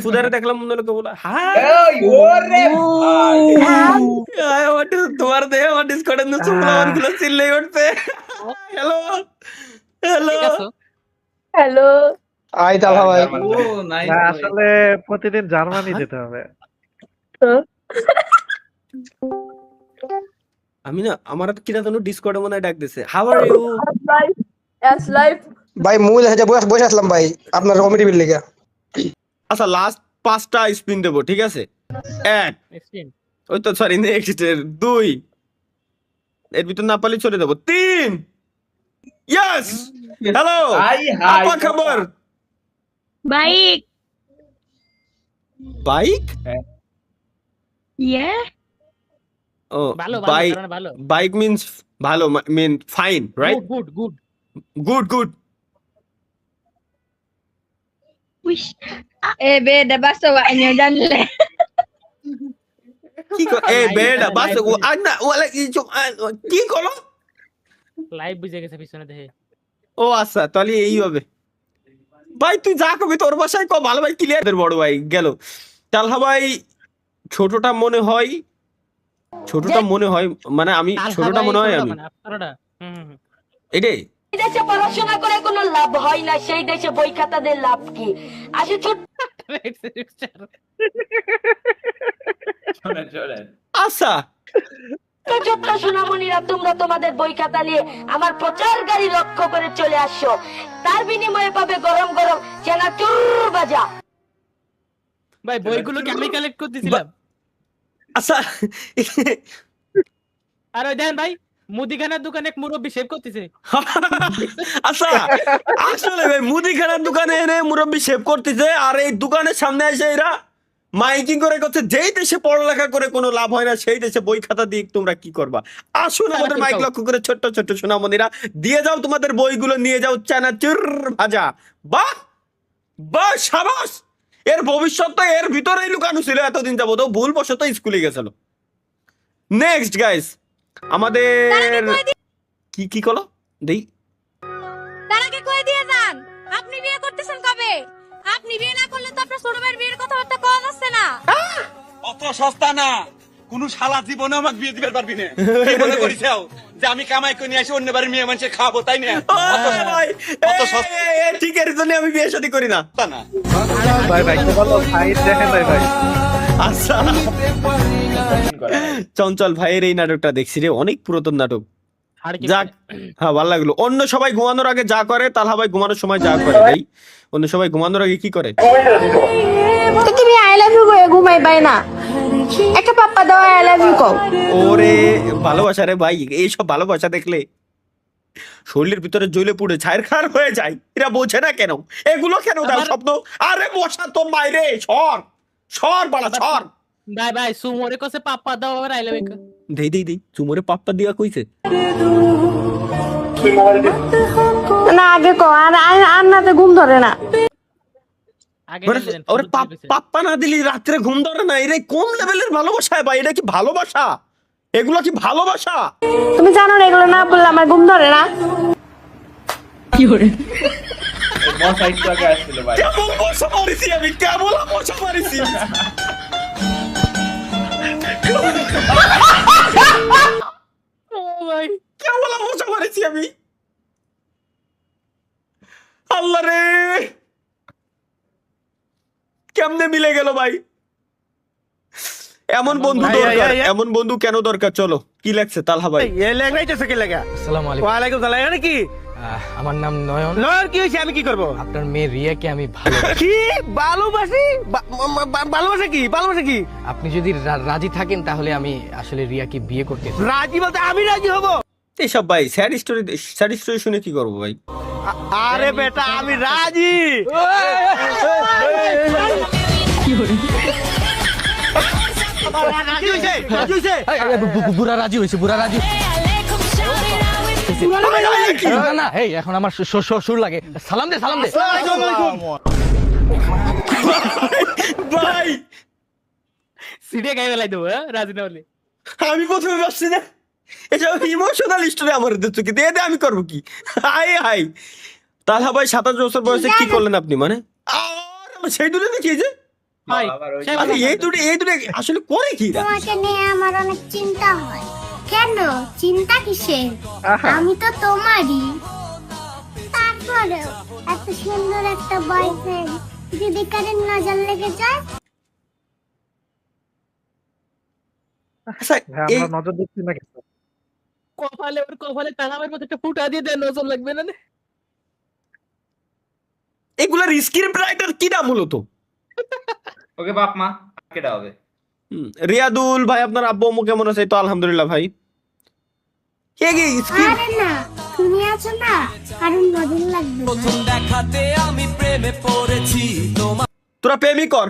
ফুদারে দেখলাম মনে হলো বলা হাই এই ওরে ভাই আই ওয়ান্ট টু তোমার দেহে আমার ডিসকর্ডে নুসু ফ্লাওয়ার গুলো চিল্লাই উঠছে হ্যালো হ্যালো ঠিক আছে হ্যালো আই তালহা ভাই ও নাইস না, আসলে প্রতিদিন জার্মানি যেতে হবে। আমি না আমার কিনা জানো ডিসকর্ডে মনে হয় ডাক দিছে how are U S life ভাই মূল হেজে বসে আসলাম ভাই আপনার কমিটি বিল লেগে। আচ্ছা লাস্ট 5টা স্পিন দেবো ঠিক আছে 1 এক্সপ্লেইন ওই তো সরি নেক্সট 2 এর ভিতর না পারলে চলে যাবো 3 ইয়েস হ্যালো হাই হাই আপা খবর Baik. Bike Ya. ও ভালো বাইক ভালো ভালো বাইক মিন্স ভালো mean fine right good good good good Wih. beda bahasa waknya janle. কি এ বেডা বাস ও আন্না ওলা কি করো লাইভ বুঝে গেছে পিছনে দেখে ও আচ্ছা তাহলে এই হবে ভাই তুই যা কবি তোর বাসায় ক ভালো ভাই ক্লিয়ার বড় ভাই গেল তালহা ভাই ছোটটা মনে হয় মানে আমি ছোটটা মনে হয় আমি আপনারা হুম এটাই দেশে পড়াশোনা করে কোনো লাভ হয় না সেই দেশে বই খাতাদের লাভ কি আসে ছোট শোনেন শোনেন আচ্ছা ছোট্ট সোনামণিরা তোমরা তোমাদের বই খাতা নিয়ে আমার প্রচার গাড়ি লক্ষ্য করে চলে আসছো তার বিনিময়ে পাবে গরম গরম চেনাচুর বাজা ভাই বইগুলো কি আমি কালেক্ট করতেছিলাম আচ্ছা আর ওই দেন ভাই মুদিখানার দোকানে এক মুরব্বি শেভ করতেছে আচ্ছা আসলে ভাই মুদিখানার দোকানে এনে মুরব্বি সেভ করতেছে আর এই দোকানের সামনে এসে এরা মাইকিং করে করছে যেই দেশে পড়ালেখা করে কোনো লাভ হয় না সেই দেশে বই খাতা দিয়ে তোমরা কি করবা আসুন আমাদের মাইক লক্ষ্য করে ছোট্ট ছোট্ট সোনামণিরা দিয়ে যাও তোমাদের বইগুলো নিয়ে যাও চানাচুর ভাজা বাহ বাহ সাবাস এর ভবিষ্যৎ তো এর ভিতরেই লুকানো ছিল এতদিন যাবত ভুল বশত স্কুলে গেছিল নেক্সট গাইস আমাদের কি কি কলো দেই তার আগে কই দিয়ে যান আপনি বিয়ে করতেছেন কবে আপনি বিয়ে না করলে তো আপনার ছোট ভাইয়ের বিয়ের কথাবার্তা কওয়া যাচ্ছে না অত সস্তা না কোন শালা জীবনে আমাকে বিয়ে দিতে পারবি না কি মনে করিছাও যে আমি কামাই করে নিয়ে আসি অন্য বাড়ির মেয়ে মানুষে খাবো তাই না অত সস্তা ঠিক এর জন্য আমি বিয়ে শাদী করি না না ভাই ভাই কি বলো ভাই দেখেন ভাই ভাই আচ্ছা চঞ্চল ভাইয়ের এই নাটকটা দেখছি রে অনেক পুরাতন নাটক যাক হ্যাঁ ভালো লাগলো অন্য সবাই ঘুমানোর আগে যা করে তালহা ভাই ঘুমানোর সময় যা করে ভাই অন্য সবাই ঘুমানোর আগে কি করে তো তুমি আই লাভ ইউ কয়ে ঘুমাই পাই না একটা পাপ্পা দাও আই লাভ ইউ কও ওরে ভালোবাসা রে ভাই এইসব ভালোবাসা দেখলে শরীরের ভিতরে জ্বলে পুড়ে ছাইরখার হয়ে যায় এরা বোঝে না কেন এগুলো কেন দাও স্বপ্ন আরে বসা তো মাইরে সর বাড়া সর ভাই ভাই সুমরে কসে পাপ্পা দাও আবার আইলে দেই চুমরে পাপ্পা দিয়া কইছে না আগে কও আর আর নাতে ঘুম ধরে না আগে ওরে পাপ্পা না দিলি রাত্রে ঘুম ধরে না এরা কোন লেভেলের ভালোবাসা ভাই এটা কি ভালোবাসা এগুলো কি ভালোবাসা তুমি জানো না এগুলো না বললে আমার ঘুম ধরে না মশা একটু আগে আসছিল ভাই কেমন মশা মারিছি আমি কেমন মশা মারিছি ও ভাই কেমন মশা মারিছি আমি আল্লাহ রে কেমনে মিলে গেল ভাই এমন বন্ধু দরকার এমন বন্ধু কেন দরকার চলো কি লাগছে তালহা ভাই এ লেগাইতেছে কি লাগা আসসালামু আলাইকুম ওয়ালাইকুম সালাম এটা কি আমার নাম নয়ন নয়ন কি হইছে আমি কি করব আপনার মেয়ে রিয়াকে আমি ভালো কি ভালোবাসি ভালোবাসা কি আপনি যদি রাজি থাকেন তাহলে আমি আসলে রিয়াকে বিয়ে করতে চাই। রাজি বলতে আমি রাজি হব এইসব ভাই স্যাড স্টোরি শুনে কি করবো ভাই আরে বেটা আমি রাজি রাজি হইছে বুড়া রাজি হয়েছে বুড়া রাজি না না এই এখন আমার সুর লাগে সালাম দে ভাই সিডে গায়ে বেলাই দেবো রাজি না হলে আমি প্রথমে ভাবছি না এসব ইমোশনাল স্টোরি আমার চোখে দিয়ে আমি করবো কি হাই তালহা ভাই 27 বছর বয়সে কি করলেন আপনি মানে আর সেই দূরে দেখিয়েছে ভাই আবার ওই সে আচ্ছা এই দুটো আসলে করে কি এরা? তোমাকে নিয়ে আমার অনেক চিন্তা হয়। কেন চিন্তা কিসের? আমি তো তোমারই। তারপরেও এত সুন্দর একটা বয়ফ্রেন্ড যদি কারের নজর লেগে যায়। আচ্ছা এই নজর দিচ্ছি না কিছু। কপালে ওর কপালে টাঙামের মতো একটা ফুটা দিয়ে দেয়, নজর লাগবে না রে? এগুলার স্ক্রিপ্ট রাইটার কিনা মূলত? ওকে বাপ মা কেটা হবে। রিয়াদুল ভাই আপনার আব্বু আম্মু কেমন আছে? তো আলহামদুলিল্লাহ ভাই। কে কি স্ক্রিপ্ট আরে না, তুমি আছো না, কারণ নজর লাগবে না। তোরা প্রেমই কর।